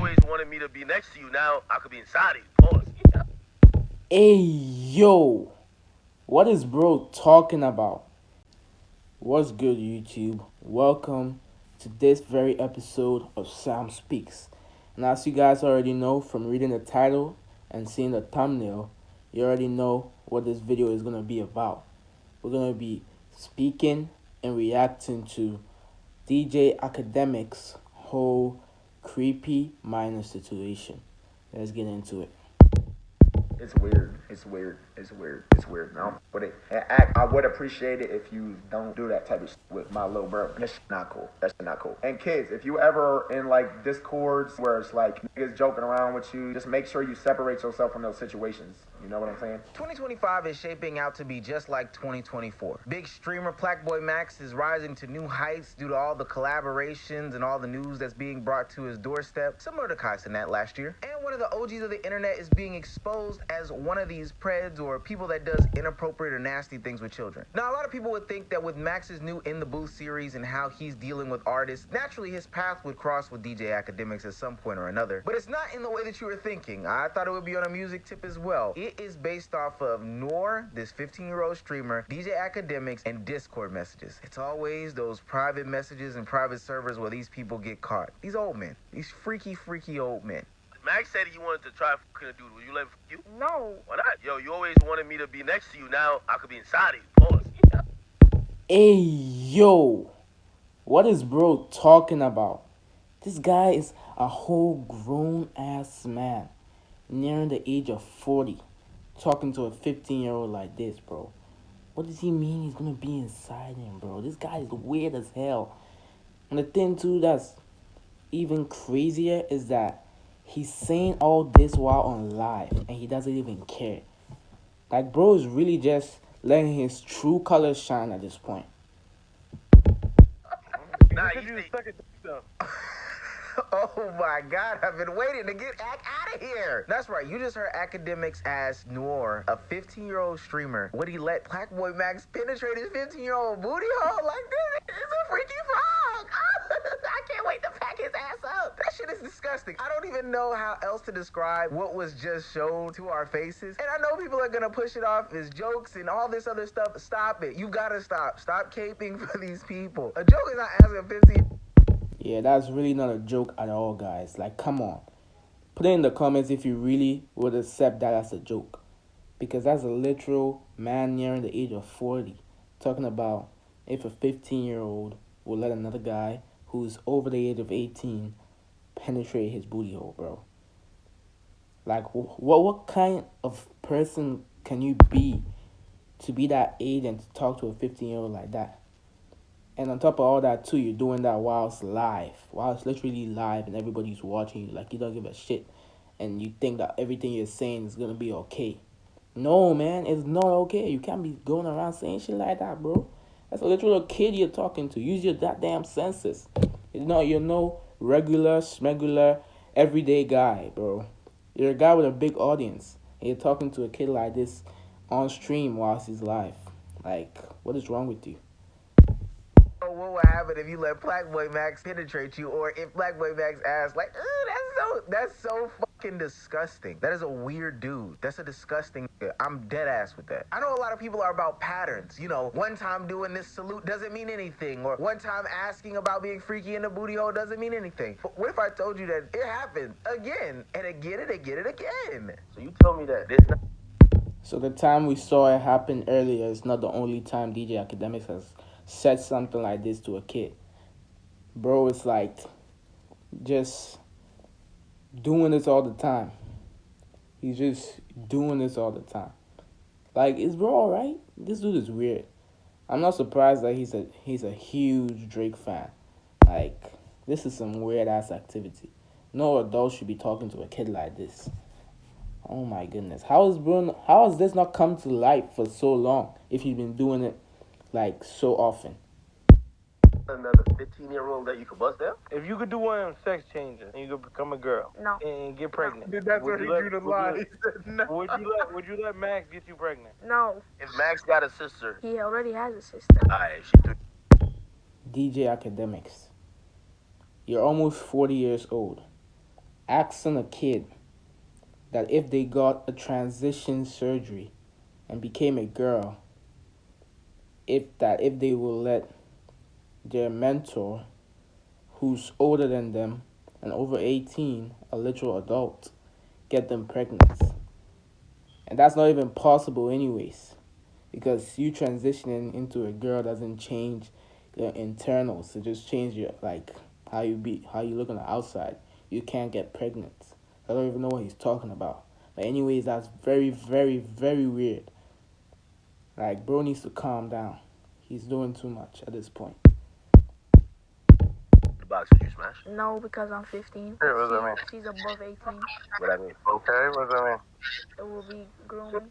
always wanted me to be next to you. Now I could be inside of you. Pause. Yeah. Hey, yo, what is bro talking about? What's good, YouTube? Welcome to this very episode of Sam Speaks. And as you guys already know from reading the title and seeing the thumbnail, you already know what this video is going to be about. We're going to be speaking and reacting to DJ Akademiks' whole creepy minor situation. Let's get into it. It's weird. It's weird. It's weird. It's weird. I would appreciate it if you don't do that type of shit with my little bro. That's not cool. That's not cool. And kids, if you ever in like discords where it's like niggas joking around with you, just make sure you separate yourself from those situations. You know what I'm saying? 2025 is shaping out to be just like 2024. Big streamer Plaqueboy Max is rising to new heights due to all the collaborations and all the news that's being brought to his doorstep, similar to Kai Cenat last year. And one of the OGs of the internet is being exposed as one of these preds or people that does inappropriate or nasty things with children. Now, a lot of people would think that with Max's new In the Booth series and how he's dealing with artists, naturally his path would cross with DJ Akademiks at some point or another. But it's not in the way that you were thinking. I thought it would be on a music tip as well. It is based off of Noor, this 15-year-old streamer, DJ Akademiks, and Discord messages. It's always those private messages and private servers where these people get caught. These old men. These freaky old men. Max said he wanted to try fucking a dude. Will you let him fuck you? No. Why not? Yo, you always wanted me to be next to you. Now I could be inside of you. Pause. Yeah. Hey, yo, what is bro talking about? This guy is a whole grown-ass man, nearing the age of 40, talking to a 15-year-old like this, bro. What does he mean he's gonna be inside him, bro? This guy is weird as hell. And the thing, too, that's even crazier is that he's saying all this while on live, and he doesn't even care. Like, bro is really just letting his true colors shine at this point. Nah, you stuck at stuff. Oh my God, I've been waiting to get out of here. That's right, you just heard Akademiks ask Noor, a 15-year-old streamer, would he let Plaqueboy Max penetrate his 15-year-old booty hole like this? It's a freaky frog. I can't wait to pack his ass up. That shit is disgusting. I don't even know how else to describe what was just shown to our faces. And I know people are gonna push it off as jokes and all this other stuff. Stop it. You gotta stop. Stop caping for these people. A joke is not asking a 15. Yeah, that's really not a joke at all, guys. Like, come on. Put it in the comments if you really would accept that as a joke. Because that's a literal man nearing the age of 40 talking about if a 15-year-old will let another guy who's over the age of 18 penetrate his booty hole, bro. Like, what kind of person can you be to be that age and to talk to a 15-year-old like that? And on top of all that, too, you're doing that while it's live. While it's literally live and everybody's watching you. Like, you don't give a shit. And you think that everything you're saying is going to be okay. No, man. It's not okay. You can't be going around saying shit like that, bro. That's a literal kid you're talking to. Use your goddamn senses. You're no regular, smegular, everyday guy, bro. You're a guy with a big audience. And you're talking to a kid like this on stream whilst he's live. Like, what is wrong with you? What would happen if you let Plaqueboy Max penetrate you, or if Plaqueboy Max asks, like, that's so fucking disgusting. That is a weird dude. That's a disgusting. I'm dead ass with that. I know a lot of people are about patterns. You know, one time doing this salute doesn't mean anything, or one time asking about being freaky in the booty hole doesn't mean anything. But what if I told you that it happened again and again and again and again? So you tell me that this not. So the time we saw it happen earlier is not the only time DJ Akademiks has said something like this to a kid. Bro, it's like just doing this all the time. He's just doing this all the time. Like, is bro alright? This dude is weird. I'm not surprised that he's a huge Drake fan. Like, this is some weird ass activity. No adult should be talking to a kid like this. Oh my goodness. How has this not come to light for so long if you've been doing it like so often? Another 15-year-old that you could bust down? If you could do one of them sex changes and you could become a girl and get pregnant, Dude, that's what he drew the line. He said no. Would you let Max get you pregnant? No, If Max got a sister, he already has a sister. alright, she threw. DJ Akademiks. You're almost 40 years old. asking a kid that if they got a transition surgery and became a girl, if they will let their mentor, who's older than them and over 18, a literal adult, get them pregnant. And that's not even possible anyways, because you transitioning into a girl doesn't change your internals. It just change your how you look on the outside. You can't get pregnant. I don't even know what he's talking about. But anyways, that's very, very, very weird. Like, bro needs to calm down. He's doing too much at this point. The box would you smash? No, because I'm 15. Hey, what does that mean? She's above 18. What that mean? Okay, what does that mean? It will be grooming.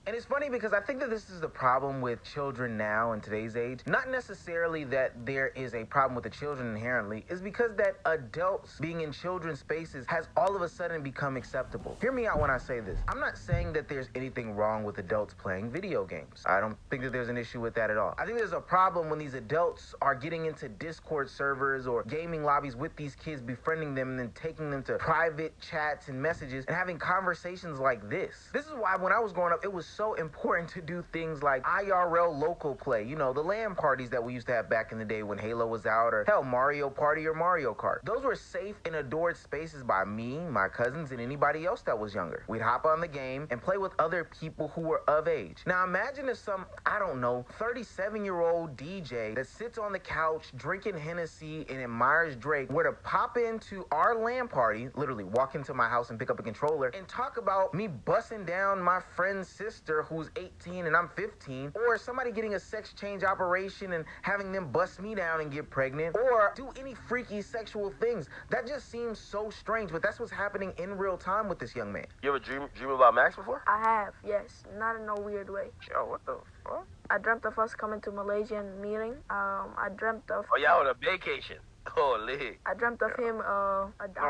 And it's funny because I think that this is the problem with children now in today's age. Not necessarily that there is a problem with the children inherently. It's because that adults being in children's spaces has all of a sudden become acceptable. Hear me out when I say this. I'm not saying that there's anything wrong with adults playing video games. I don't think that there's an issue with that at all. I think there's a problem when these adults are getting into Discord servers or gaming lobbies with these kids, befriending them and then taking them to private chats and messages and having conversations like this. This is why when I was growing up, it was so important to do things like IRL local play. You know, the LAN parties that we used to have back in the day when Halo was out, or hell, Mario Party or Mario Kart. Those were safe and adored spaces by me, my cousins, and anybody else that was younger. We'd hop on the game and play with other people who were of age. Now imagine if some, I don't know, 37-year-old DJ that sits on the couch drinking Hennessy and admires Drake were to pop into our LAN party, literally walk into my house and pick up a controller and talk about me busting down my friend's sister who's 18 and I'm 15, or somebody getting a sex change operation and having them bust me down and get pregnant, or do any freaky sexual things. That just seems so strange, but that's what's happening in real time with this young man. You ever dream about Max before? I have, yes. Not in no weird way. Yo, what the fuck? I dreamt of us coming to Malaysia and meeting. I dreamt of... Oh, y'all on a vacation. Holy. I dreamt of him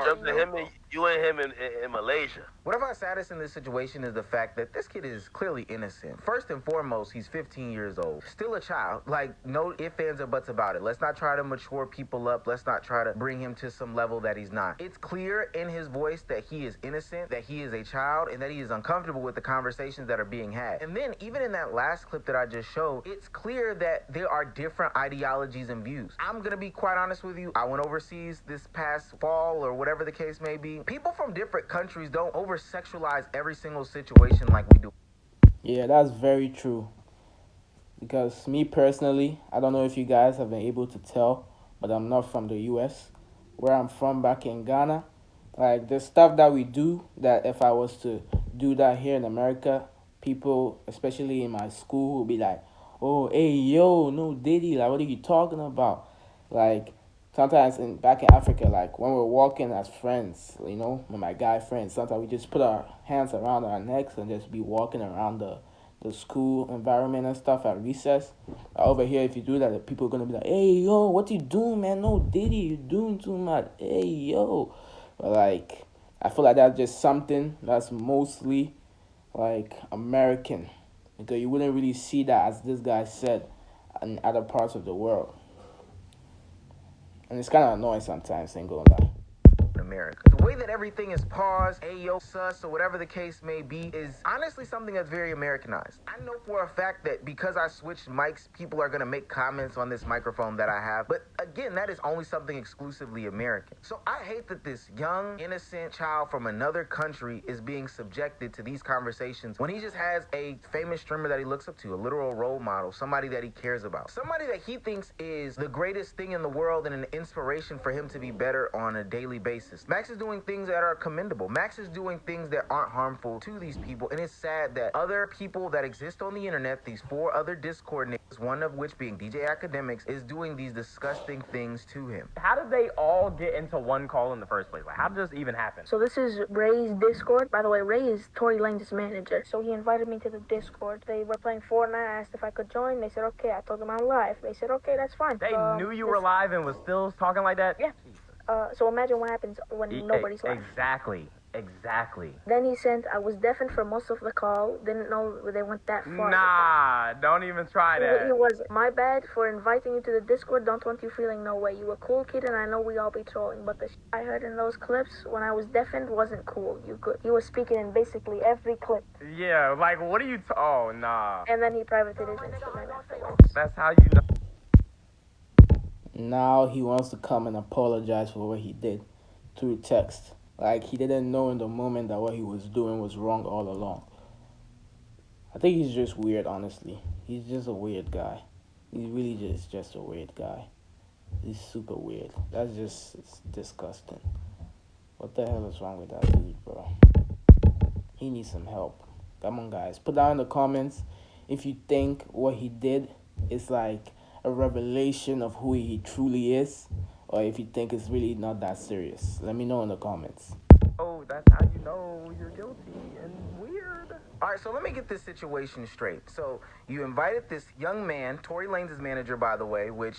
Jumped to him and you and him in Malaysia. What I find saddest in this situation is the fact that this kid is clearly innocent. First and foremost, he's 15 years old. Still a child. Like, no ifs, ands, or buts about it. Let's not try to mature people up. Let's not try to bring him to some level that he's not. It's clear in his voice that he is innocent, that he is a child, and that he is uncomfortable with the conversations that are being had. And then, even in that last clip that I just showed, it's clear that there are different ideologies and views. I'm gonna be quite honest with you. I went overseas this past fall, or whatever the case may be. People from different countries don't over-sexualize every single situation like we do. Yeah, that's very true. Because me personally, I don't know if you guys have been able to tell, but I'm not from the US. Where I'm from back in Ghana, like the stuff that we do, that if I was to do that here in America, people, especially in my school, will be like, oh, hey, yo, no Diddy, like, what are you talking about? Like, sometimes back in Africa, like when we're walking as friends, you know, with my guy friends, sometimes we just put our hands around our necks and just be walking around the school environment and stuff at recess. Over here, if you do that, the people are going to be like, hey, yo, what you doing, man? No, Diddy, you doing too much. Hey, yo. But, like, I feel like that's just something that's mostly, like, American. Because you wouldn't really see that, as this guy said, in other parts of the world. And it's kind of annoying sometimes, ain't gonna lie. America. The way that everything is paused, ayo, sus, or whatever the case may be, is honestly something that's very Americanized. I know for a fact that because I switched mics, people are going to make comments on this microphone that I have. But again, that is only something exclusively American. So I hate that this young, innocent child from another country is being subjected to these conversations when he just has a famous streamer that he looks up to, a literal role model, somebody that he cares about, somebody that he thinks is the greatest thing in the world and an inspiration for him to be better on a daily basis. Max is doing things that are commendable. Max is doing things that aren't harmful to these people. And it's sad that other people that exist on the internet, these 4 other Discord niggas, one of which being DJ Akademiks, is doing these disgusting things to him. How did they all get into one call in the first place? Like, how did this even happen? So this is Ray's Discord. By the way, Ray is Tory Lanez's manager. So he invited me to the Discord. They were playing Fortnite. I asked if I could join. They said, okay. I told them I'm live. They said, okay, that's fine. They knew you were live and was still talking like that? Yeah. So imagine what happens when nobody's live. Exactly. Exactly. Then he sent, I was deafened for most of the call, didn't know they went that far. Nah, don't even try He that. was, my bad for inviting you to the Discord, don't want you feeling no way. You a cool kid and I know we all be trolling, but the I heard in those clips when I was deafened wasn't cool. You could. He was speaking in basically every clip. Yeah, like, what are you oh, nah. And then he privated his Instagram afterwards. That's how you know. Now he wants to come and apologize for what he did through text. Like he didn't know in the moment that what he was doing was wrong all along. I think he's just weird, honestly. He's just a weird guy. He's really just a weird guy. He's super weird. That's just it's disgusting. What the hell is wrong with that dude, bro? He needs some help. Come on, guys. Put down in the comments if you think what he did is like a revelation of who he truly is, or if you think it's really not that serious. Let me know in the comments. Oh, that's how you know you're guilty and weird. All right, so let me get this situation straight. So you invited this young man, Tory Lanez' manager, by the way, which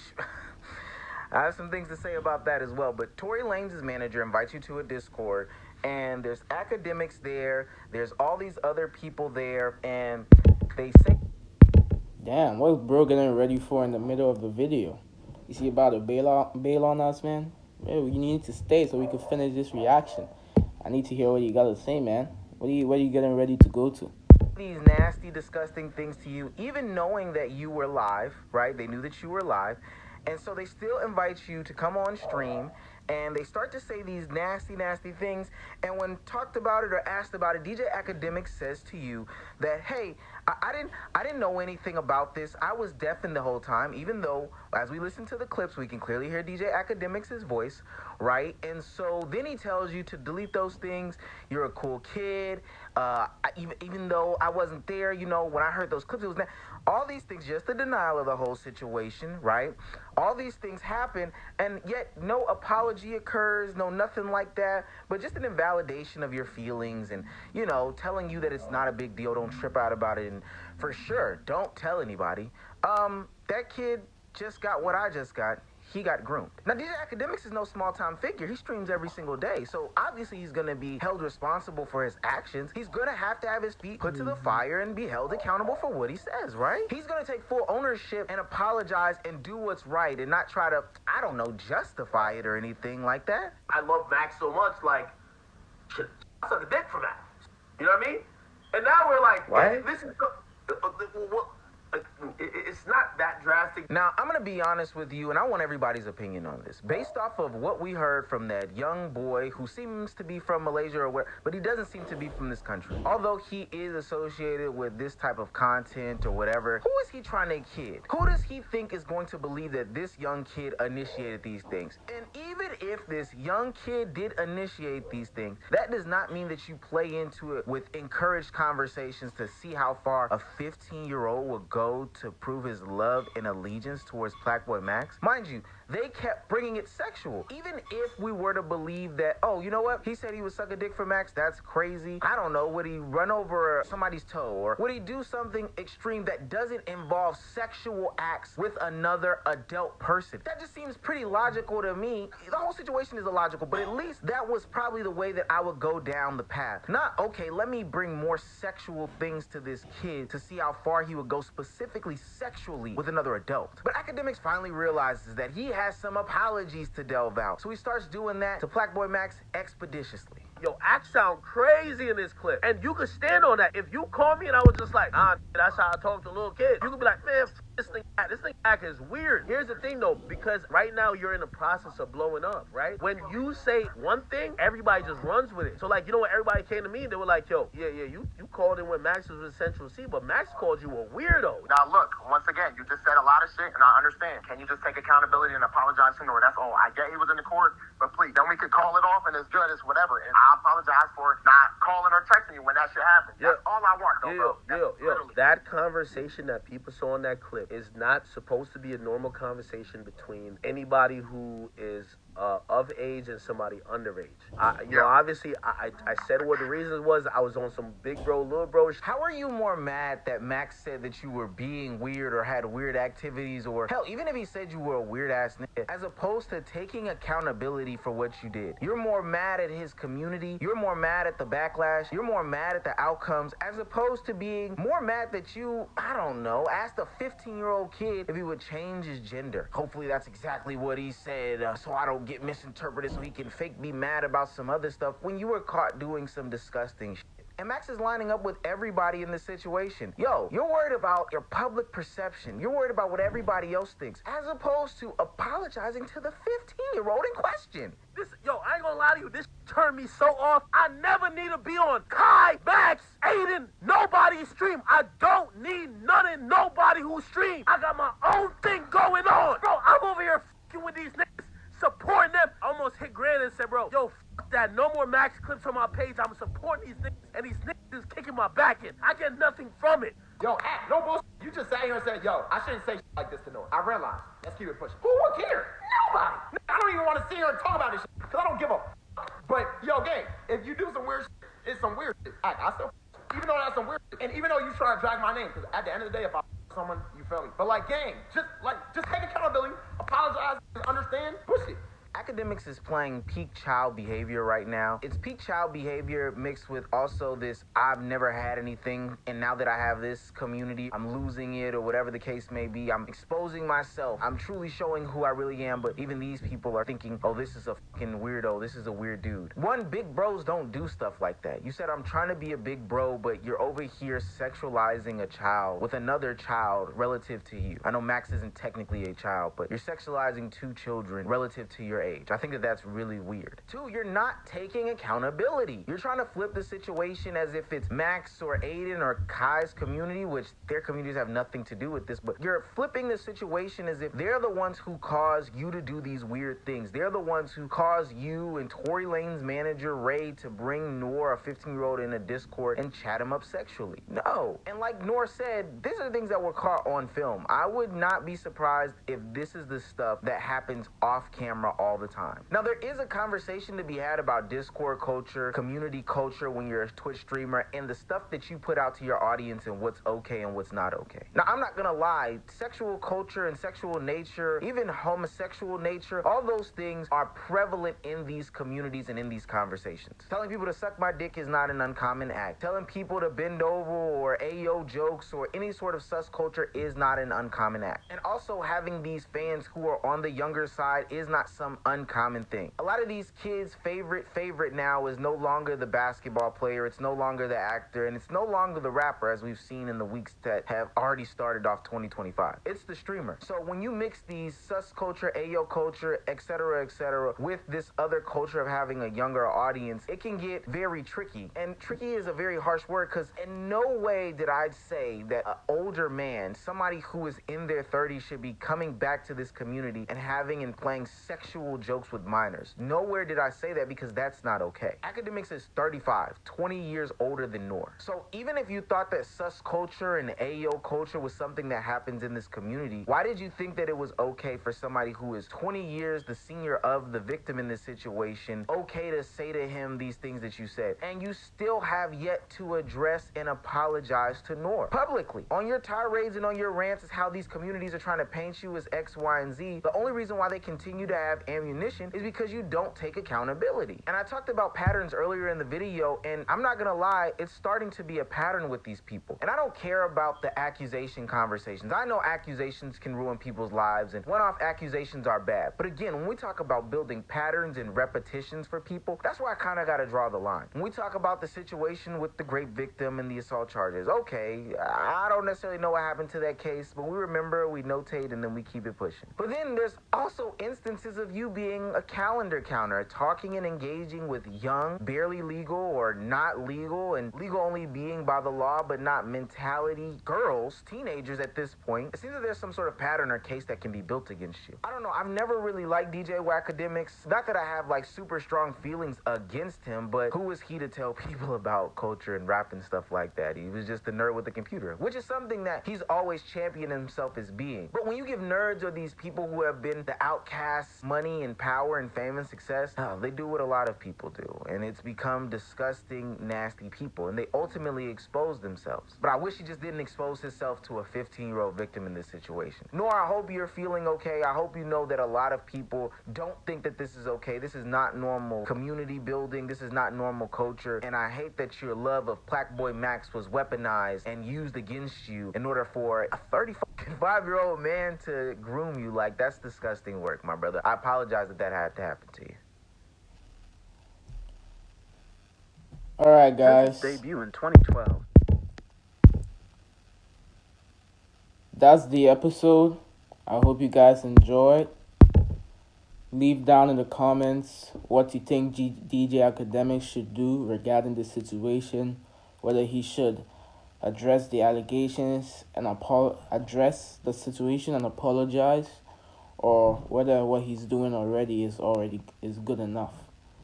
I have some things to say about that as well. But Tory Lanez' manager invites you to a Discord, and there's Akademiks there. There's all these other people there, and they say... Damn, what's bro getting ready for in the middle of the video? Is he about to bail on us, man? Man, you need to stay so we can finish this reaction. I need to hear what you gotta say, man. What are you getting ready to go to? These nasty, disgusting things to you, even knowing that you were live, right? They knew that you were live. And so they still invite you to come on stream, and they start to say these nasty, nasty things. And when talked about it or asked about it, DJ Akademiks says to you that, hey, I didn't know anything about this. I was deafened the whole time, even though as we listen to the clips, we can clearly hear DJ Akademiks' voice, right? And so then he tells you to delete those things. You're a cool kid. Even though I wasn't there, you know, when I heard those clips, it was all these things, just a denial of the whole situation, right? All these things happen, and yet no apology occurs, no nothing like that, but just an invalidation of your feelings and, you know, telling you that it's not a big deal, don't trip out about it, and for sure, don't tell anybody. That kid just got what I just got. He got groomed. Now, DJ Akademiks is no small-time figure. He streams every single day. So, obviously, he's going to be held responsible for his actions. He's going to have his feet put to the fire and be held accountable for what he says, right? He's going to take full ownership and apologize and do what's right and not try to, I don't know, justify it or anything like that. I love Max so much, like, shit, I suck a dick for Max. You know what I mean? And now we're like, What? This is it's not that drastic. Now, I'm going to be honest with you, and I want everybody's opinion on this. Based off of what we heard from that young boy who seems to be from Malaysia or where, but he doesn't seem to be from this country. Although he is associated with this type of content or whatever, who is he trying to kid? Who does he think is going to believe that this young kid initiated these things? And even if this young kid did initiate these things, that does not mean that you play into it with encouraged conversations to see how far a 15-year-old will go to prove his love and allegiance towards Blackboy Max. Mind you, they kept bringing it sexual. Even if we were to believe that, oh, you know what? He said he would suck a dick for Max. That's crazy. I don't know. Would he run over somebody's toe? Or would he do something extreme that doesn't involve sexual acts with another adult person? That just seems pretty logical to me. The whole situation is illogical, but at least that was probably the way that I would go down the path. Not, okay, let me bring more sexual things to this kid to see how far he would go specifically sexually with another adult. But Akademiks finally realizes that he has some apologies to delve out. So he starts doing that to Blackboy Max expeditiously. Yo, act sound crazy in this clip. And you could stand on that. If you call me and I was just like, that's how I talk to little kids, you could be like, man, this thing act is weird. Here's the thing though, because right now you're in the process of blowing up, right? When you say one thing, everybody just runs with it. So like, you know, when everybody came to me, they were like, yo, you called in when Max was with Central C, but Max called you a weirdo. Now look, once again, you just said a lot of shit, and I understand. Can you just take accountability and apologize to him? Or that's all. I get he was in the court, but please, then we could call it off and it's good, it's whatever. And I apologize for not calling or texting you when that shit happened. That's all I want, though, bro. That conversation that people saw in that clip is not supposed to be a normal conversation between anybody who is of age and somebody underage. You know, obviously, I said what the reasons was. I was on some big bro, little bro. How are you more mad that Max said that you were being weird or had weird activities, or hell, even if he said you were a weird ass nigga, as opposed to taking accountability for what you did? You're more mad at his community. You're more mad at the backlash. You're more mad at the outcomes, as opposed to being more mad that you, I don't know, asked a 15-year-old kid if he would change his gender. Hopefully that's exactly what he said, so I don't get misinterpreted, so he can fake be mad about some other stuff when you were caught doing some disgusting shit. And Max is lining up with everybody in this situation. Yo, you're worried about your public perception. You're worried about what everybody else thinks, as opposed to apologizing to the 15-year-old in question. Yo, I ain't gonna lie to you, this turned me so off. I never need to be on Kai, Max, Aiden, nobody's stream. I don't need none of nobody who stream. I got my own thing going on. Bro, I'm over here f***ing with these niggas, supporting them. I almost hit Grant and said, bro, yo, f*** that. No more Max clips on my page. I'm supporting these niggas, and these niggas is kicking my back in. I get nothing from it. Yo, no bullshit. You just sat here and said, yo, I shouldn't say shit like this to Noah. I realized. Let's keep it pushing. Who would care? Nobody. I don't even want to sit here and talk about this shit, because I don't give a f. But, yo, gang, if you do some weird shit, it's some weird shit. I still, even though that's some weird shit, and even though you try to drag my name, because at the end of the day, if I someone, you feel me? But, like, gang, just take accountability, apologize, understand, push it. Akademiks is playing peak child behavior right now. It's peak child behavior mixed with also this, I've never had anything, and now that I have this community, I'm losing it, or whatever the case may be. I'm exposing myself. I'm truly showing who I really am, but even these people are thinking, oh, this is a fucking weirdo. This is a weird dude. One, big bros don't do stuff like that. You said, I'm trying to be a big bro, but you're over here sexualizing a child with another child relative to you. I know Max isn't technically a child, but you're sexualizing two children relative to your age. I think that that's really weird. Two, you're not taking accountability. You're trying to flip the situation as if it's Max or Aiden or Kai's community, which their communities have nothing to do with this, but you're flipping the situation as if they're the ones who cause you to do these weird things. They're the ones who cause you and Tory Lane's manager, Ray, to bring Noor, a 15-year-old, in a Discord and chat him up sexually. No. And like Noor said, these are things that were caught on film. I would not be surprised if this is the stuff that happens off camera all the time. Now, there is a conversation to be had about Discord culture, community culture when you're a Twitch streamer, and the stuff that you put out to your audience and what's okay and what's not okay. Now, I'm not gonna lie, sexual culture and sexual nature, even homosexual nature, all those things are prevalent in these communities and in these conversations. Telling people to suck my dick is not an uncommon act. Telling people to bend over or ayo jokes or any sort of sus culture is not an uncommon act. And also having these fans who are on the younger side is not some uncommon thing. A lot of these kids' favorite now is no longer the basketball player, it's no longer the actor, and it's no longer the rapper, as we've seen in the weeks that have already started off 2025. It's the streamer. So when you mix these sus culture, ayo culture, etc., with this other culture of having a younger audience, it can get very tricky. And tricky is a very harsh word, because in no way did I say that an older man, somebody who is in their 30s, should be coming back to this community and having and playing sexual jokes with minors. Nowhere did I say that, because that's not okay. Akademiks is 35, 20 years older than Noor. So even if you thought that sus culture and ayo culture was something that happens in this community, why did you think that it was okay for somebody who is 20 years the senior of the victim in this situation, okay to say to him these things that you said? And you still have yet to address and apologize to Noor publicly. On your tirades and on your rants is how these communities are trying to paint you as X, Y, and Z. The only reason why they continue to have ammunition is because you don't take accountability. And I talked about patterns earlier in the video, and I'm not gonna lie, it's starting to be a pattern with these people. And I don't care about the accusation conversations. I know accusations can ruin people's lives, and one-off accusations are bad. But again, when we talk about building patterns and repetitions for people, that's where I kind of gotta draw the line. When we talk about the situation with the great victim and the assault charges, okay, I don't necessarily know what happened to that case, but we remember, we notate, and then we keep it pushing. But then there's also instances of you being a calendar counter, talking and engaging with young, barely legal or not legal, and legal only being by the law but not mentality girls, teenagers at this point. It seems that there's some sort of pattern or case that can be built against you. I don't know, I've never really liked DJ Akademiks. Not that I have like super strong feelings against him, but who is he to tell people about culture and rap and stuff like that? He was just a nerd with a computer, which is something that he's always championed himself as being. But when you give nerds or these people who have been the outcasts money and and power and fame and success, they do what a lot of people do. And it's become disgusting, nasty people. And they ultimately expose themselves. But I wish he just didn't expose himself to a 15-year-old victim in this situation. Nor, I hope you're feeling okay. I hope you know that a lot of people don't think that this is okay. This is not normal community building. This is not normal culture. And I hate that your love of Plaqueboy Max was weaponized and used against you in order for a 35-year-old man to groom you. Like, that's disgusting work, my brother. I apologize that had to happen to you. Alright, guys. Debut in 2012. That's the episode. I hope you guys enjoyed. Leave down in the comments what you think DJ Akademiks should do regarding the situation, whether he should address the allegations and address the situation and apologize, or whether what he's doing already is good enough.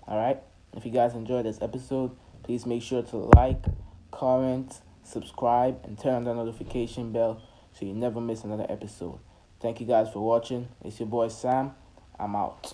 All right? If you guys enjoyed this episode, please make sure to like, comment, subscribe, and turn on the notification bell so you never miss another episode. Thank you guys for watching. It's your boy Sam. I'm out.